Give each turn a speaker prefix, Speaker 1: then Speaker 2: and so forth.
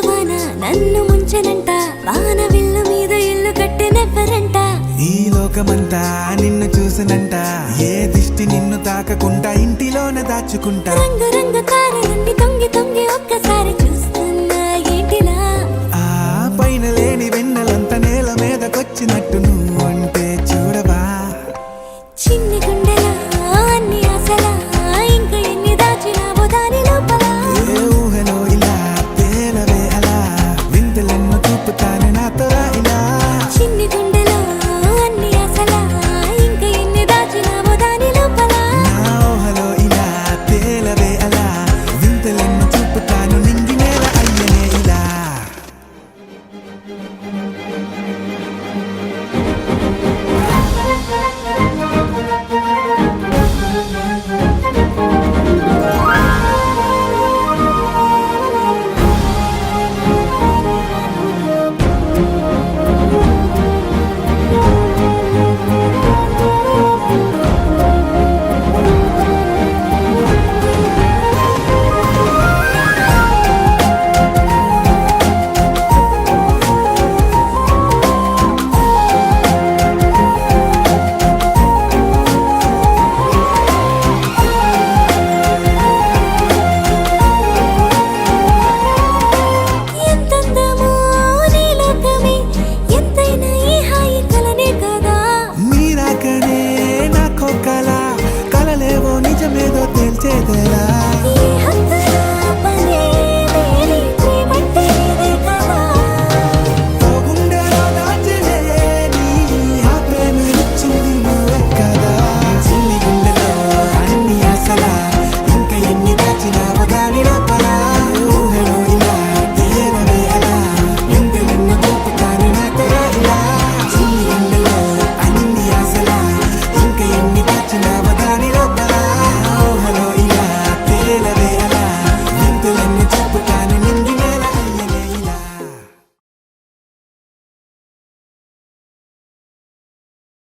Speaker 1: వాన నన్ను ముంచనంట వాన విల్లు మీద ఇల్లు కట్టెనెవ్వరంట
Speaker 2: ఈ లోకమంతా నిన్ను చూసనంట ఏ దిష్టి నిన్ను తాకకుండా ఇంటిలోన దాచుకుంటా
Speaker 1: రంగు రంగు తారలన్నీ తొంగి తొంగి ఒక్కసారి చూస్తున్నా ఏంటిలా
Speaker 2: ఆ పైన లేని వెన్నెలంత నేల మీదకొచ్చినట్టు నువ్వు అంటే చూడవా
Speaker 1: చిన్ని గుండెలా అన్ని ఆశలా ఇంకా ఎన్ని దాచినావో దాని లోపల
Speaker 2: ఏ ఊహలో ఇలా తేలవే అలా వింతలెన్నో చూపుతాను